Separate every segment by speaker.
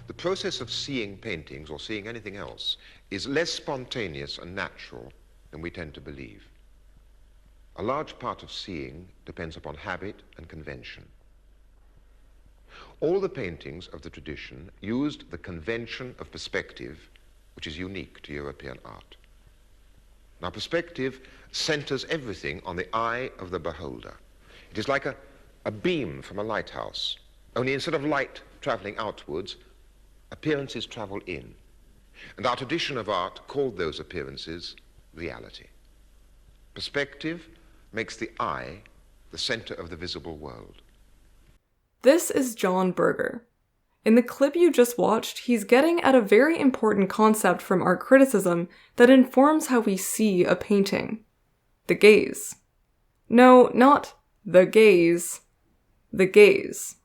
Speaker 1: The process of seeing paintings or seeing anything else is less spontaneous and natural than we tend to believe. A large part of seeing depends upon habit and convention. All the paintings of the tradition used the convention of perspective, which is unique to European art. Now, perspective centers everything on the eye of the beholder. It is like a beam from a lighthouse, only instead of light traveling outwards, appearances travel in. And our tradition of art called those appearances reality. Perspective makes the eye the center of the visible world.
Speaker 2: This is John Berger. In the clip you just watched, he's getting at a very important concept from art criticism that informs how we see a painting. The gaze. No, not the gaze. The gaze.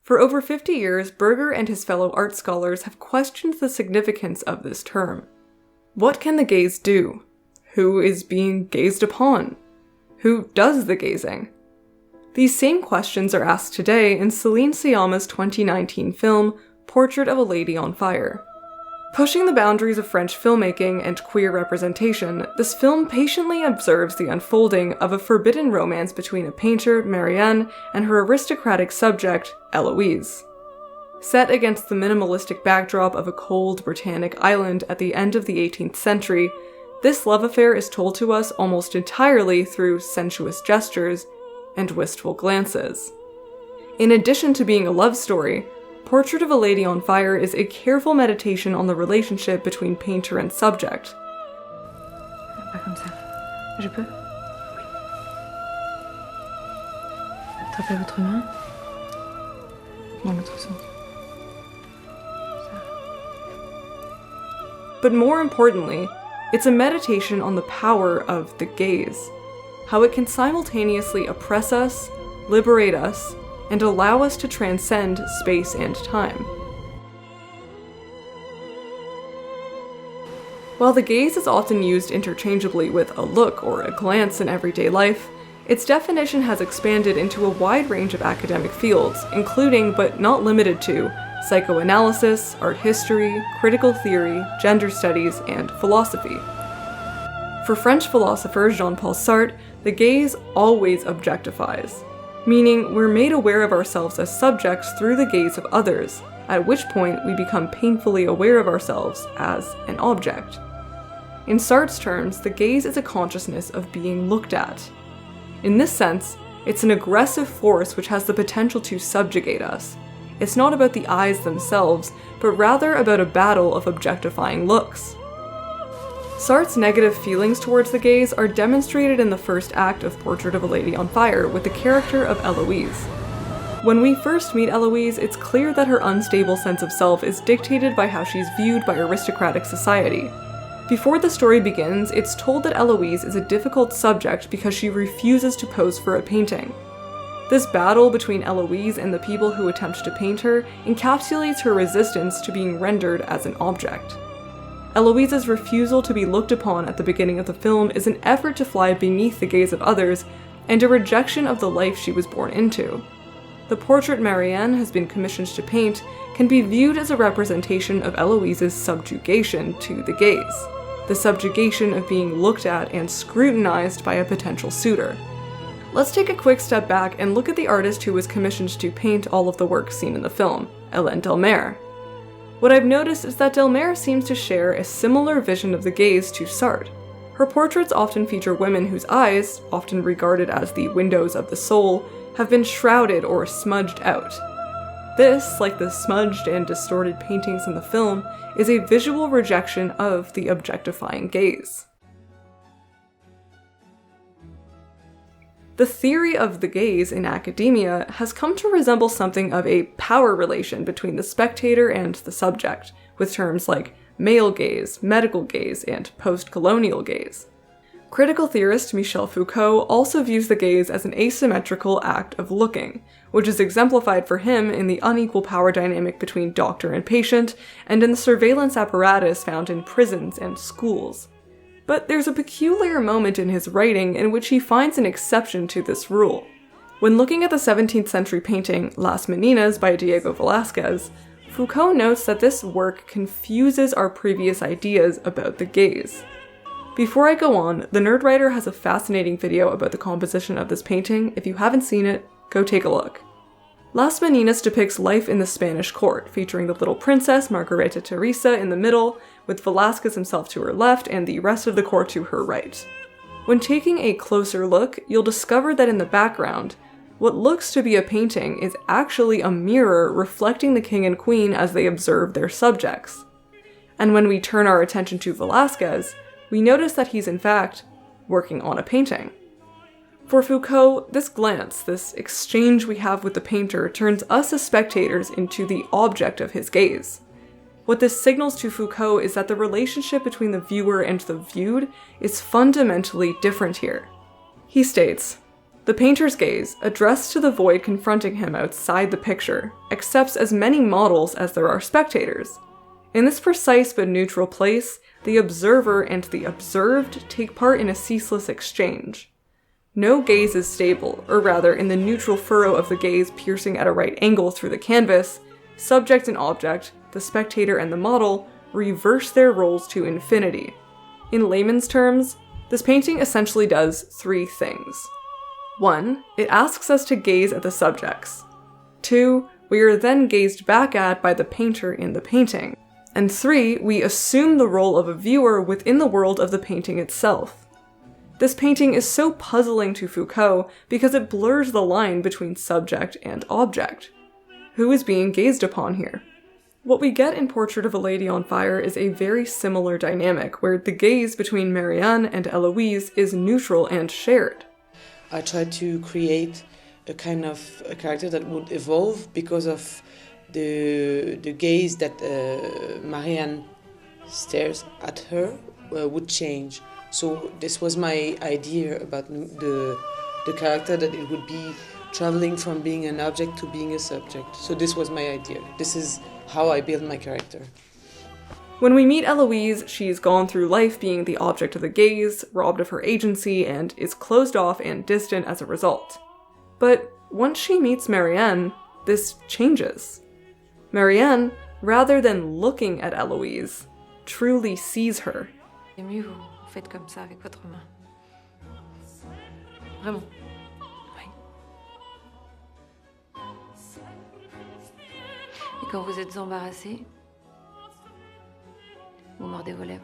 Speaker 2: For over 50 years, Berger and his fellow art scholars have questioned the significance of this term. What can the gaze do? Who is being gazed upon? Who does the gazing? These same questions are asked today in Celine Sciamma's 2019 film, Portrait of a Lady on Fire. Pushing the boundaries of French filmmaking and queer representation, this film patiently observes the unfolding of a forbidden romance between a painter, Marianne, and her aristocratic subject, Eloise. Set against the minimalistic backdrop of a cold Britannic island at the end of the 18th century, this love affair is told to us almost entirely through sensuous gestures and wistful glances. In addition to being a love story, Portrait of a Lady on Fire is a careful meditation on the relationship between painter and subject.
Speaker 3: Pas comme ça. Je peux? Oui. Attrapez votre main. Dans l'autre sens.
Speaker 2: But more importantly, it's a meditation on the power of the gaze. How it can simultaneously oppress us, liberate us, and allow us to transcend space and time. While the gaze is often used interchangeably with a look or a glance in everyday life, its definition has expanded into a wide range of academic fields, including, but not limited to, psychoanalysis, art history, critical theory, gender studies, and philosophy. For French philosopher Jean-Paul Sartre, the gaze always objectifies, meaning we're made aware of ourselves as subjects through the gaze of others, at which point we become painfully aware of ourselves as an object. In Sartre's terms, the gaze is a consciousness of being looked at. In this sense, it's an aggressive force which has the potential to subjugate us. It's not about the eyes themselves, but rather about a battle of objectifying looks. Sartre's negative feelings towards the gaze are demonstrated in the first act of Portrait of a Lady on Fire with the character of Eloise. When we first meet Eloise, it's clear that her unstable sense of self is dictated by how she's viewed by aristocratic society. Before the story begins, it's told that Eloise is a difficult subject because she refuses to pose for a painting. This battle between Eloise and the people who attempt to paint her encapsulates her resistance to being rendered as an object. Eloise's refusal to be looked upon at the beginning of the film is an effort to fly beneath the gaze of others, and a rejection of the life she was born into. The portrait Marianne has been commissioned to paint can be viewed as a representation of Eloise's subjugation to the gaze, the subjugation of being looked at and scrutinized by a potential suitor. Let's take a quick step back and look at the artist who was commissioned to paint all of the work seen in the film, Hélène Delmare. What I've noticed is that Delmare seems to share a similar vision of the gaze to Sartre. Her portraits often feature women whose eyes, often regarded as the windows of the soul, have been shrouded or smudged out. This, like the smudged and distorted paintings in the film, is a visual rejection of the objectifying gaze. The theory of the gaze in academia has come to resemble something of a power relation between the spectator and the subject, with terms like male gaze, medical gaze, and post-colonial gaze. Critical theorist Michel Foucault also views the gaze as an asymmetrical act of looking, which is exemplified for him in the unequal power dynamic between doctor and patient, and in the surveillance apparatus found in prisons and schools. But there's a peculiar moment in his writing in which he finds an exception to this rule. When looking at the 17th century painting Las Meninas by Diego Velázquez, Foucault notes that this work confuses our previous ideas about the gaze. Before I go on, the Nerdwriter has a fascinating video about the composition of this painting. If you haven't seen it, go take a look. Las Meninas depicts life in the Spanish court, featuring the little princess Margarita Teresa in the middle, with Velázquez himself to her left and the rest of the court to her right. When taking a closer look, you'll discover that in the background, what looks to be a painting is actually a mirror reflecting the king and queen as they observe their subjects. And when we turn our attention to Velázquez, we notice that he's in fact working on a painting. For Foucault, this glance, this exchange we have with the painter, turns us as spectators into the object of his gaze. What this signals to Foucault is that the relationship between the viewer and the viewed is fundamentally different here. He states, "The painter's gaze, addressed to the void confronting him outside the picture, accepts as many models as there are spectators. In this precise but neutral place, the observer and the observed take part in a ceaseless exchange. No gaze is stable, or rather, in the neutral furrow of the gaze piercing at a right angle through the canvas, subject and object, the spectator and the model, reverse their roles to infinity. In layman's terms, this painting essentially does three things. 1. It asks us to gaze at the subjects. 2. We are then gazed back at by the painter in the painting. And 3. We assume the role of a viewer within the world of the painting itself. This painting is so puzzling to Foucault because it blurs the line between subject and object. Who is being gazed upon here? What we get in Portrait of a Lady on Fire is a very similar dynamic, where the gaze between Marianne and Eloise is neutral and shared.
Speaker 4: I tried to create a kind of a character that would evolve because of the gaze that Marianne stares at her would change. So this was my idea about the character, that it would be traveling from being an object to being a subject. So this was my idea. This is how I build my character.
Speaker 2: When we meet Eloise, she's gone through life being the object of the gaze, robbed of her agency, and is closed off and distant as a result. But once she meets Marianne, this changes. Marianne, rather than looking at Eloise, truly sees her.
Speaker 3: C'est mieux, vous faites comme ça avec votre main. Vraiment. Oui. Et quand vous êtes embarrassé, vous mordez vos lèvres.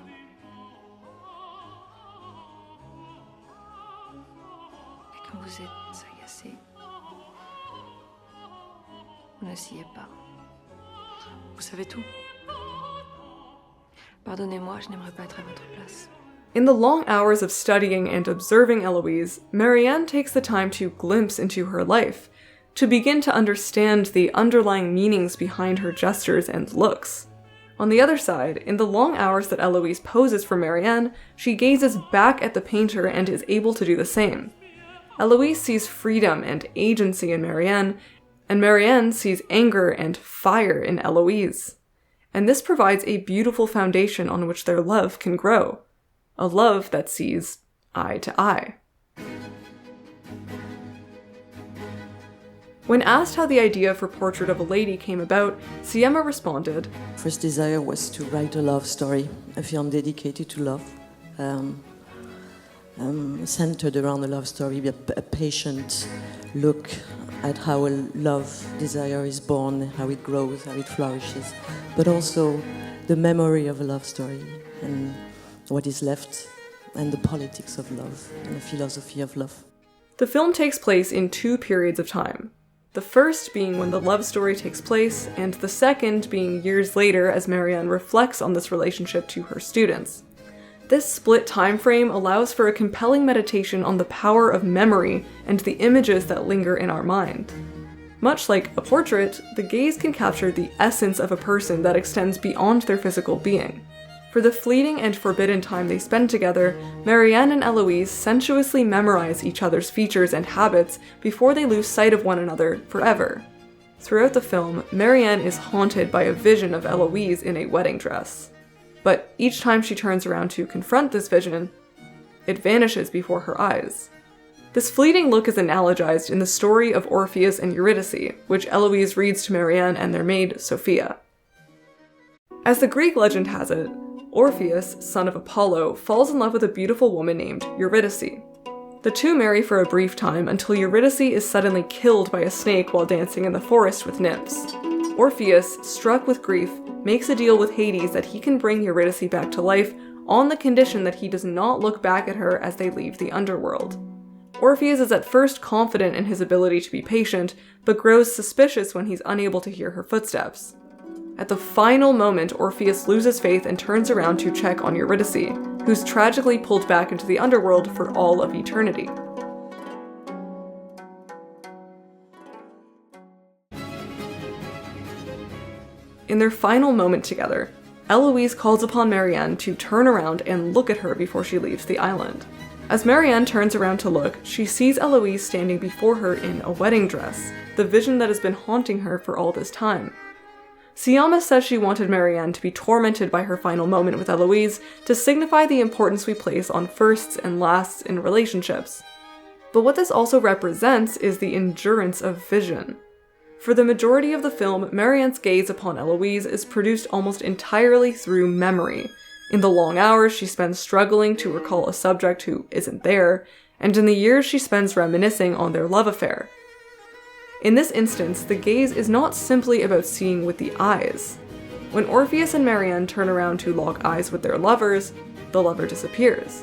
Speaker 3: Et quand vous êtes agacé, vous ne sciez pas. Vous savez tout. Pardonnez-moi, je n'aimerais pas être à votre place.
Speaker 2: In the long hours of studying and observing Eloise, Marianne takes the time to glimpse into her life, to begin to understand the underlying meanings behind her gestures and looks. On the other side, in the long hours that Eloise poses for Marianne, she gazes back at the painter and is able to do the same. Eloise sees freedom and agency in Marianne, and Marianne sees anger and fire in Eloise. And this provides a beautiful foundation on which their love can grow. A love that sees eye to eye. When asked how the idea for Portrait of a Lady came about, Siema responded,
Speaker 5: First desire was to write a love story, a film dedicated to love, centered around a love story, a patient look at how a love desire is born, how it grows, how it flourishes, but also the memory of a love story and what is left, and the politics of love and the philosophy of love.
Speaker 2: The film takes place in two periods of time. The first being when the love story takes place, and the second being years later as Marianne reflects on this relationship to her students. This split time frame allows for a compelling meditation on the power of memory and the images that linger in our mind. Much like a portrait, the gaze can capture the essence of a person that extends beyond their physical being. For the fleeting and forbidden time they spend together, Marianne and Eloise sensuously memorize each other's features and habits before they lose sight of one another forever. Throughout the film, Marianne is haunted by a vision of Eloise in a wedding dress. But each time she turns around to confront this vision, it vanishes before her eyes. This fleeting look is analogized in the story of Orpheus and Eurydice, which Eloise reads to Marianne and their maid, Sophia. As the Greek legend has it, Orpheus, son of Apollo, falls in love with a beautiful woman named Eurydice. The two marry for a brief time until Eurydice is suddenly killed by a snake while dancing in the forest with nymphs. Orpheus, struck with grief, makes a deal with Hades that he can bring Eurydice back to life on the condition that he does not look back at her as they leave the underworld. Orpheus is at first confident in his ability to be patient, but grows suspicious when he's unable to hear her footsteps. At the final moment, Orpheus loses faith and turns around to check on Eurydice, who's tragically pulled back into the underworld for all of eternity. In their final moment together, Eloise calls upon Marianne to turn around and look at her before she leaves the island. As Marianne turns around to look, she sees Eloise standing before her in a wedding dress, the vision that has been haunting her for all this time. Siama says she wanted Marianne to be tormented by her final moment with Eloise to signify the importance we place on firsts and lasts in relationships. But what this also represents is the endurance of vision. For the majority of the film, Marianne's gaze upon Eloise is produced almost entirely through memory. In the long hours she spends struggling to recall a subject who isn't there, and in the years she spends reminiscing on their love affair. In this instance, the gaze is not simply about seeing with the eyes. When Orpheus and Marianne turn around to lock eyes with their lovers, the lover disappears.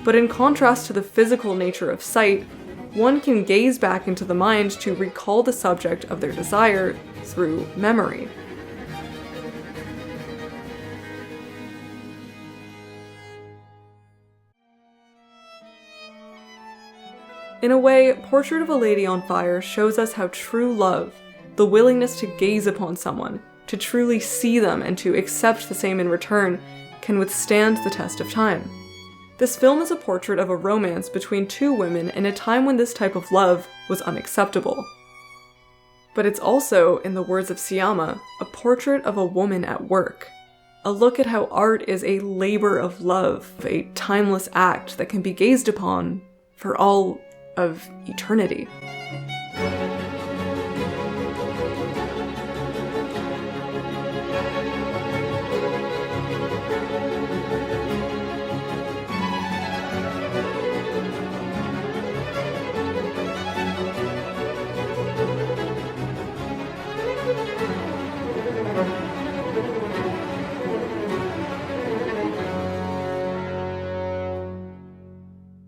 Speaker 2: But in contrast to the physical nature of sight, one can gaze back into the mind to recall the subject of their desire through memory. In a way, Portrait of a Lady on Fire shows us how true love, the willingness to gaze upon someone, to truly see them and to accept the same in return, can withstand the test of time. This film is a portrait of a romance between two women in a time when this type of love was unacceptable. But it's also, in the words of Siama, a portrait of a woman at work. A look at how art is a labor of love, a timeless act that can be gazed upon for all of eternity.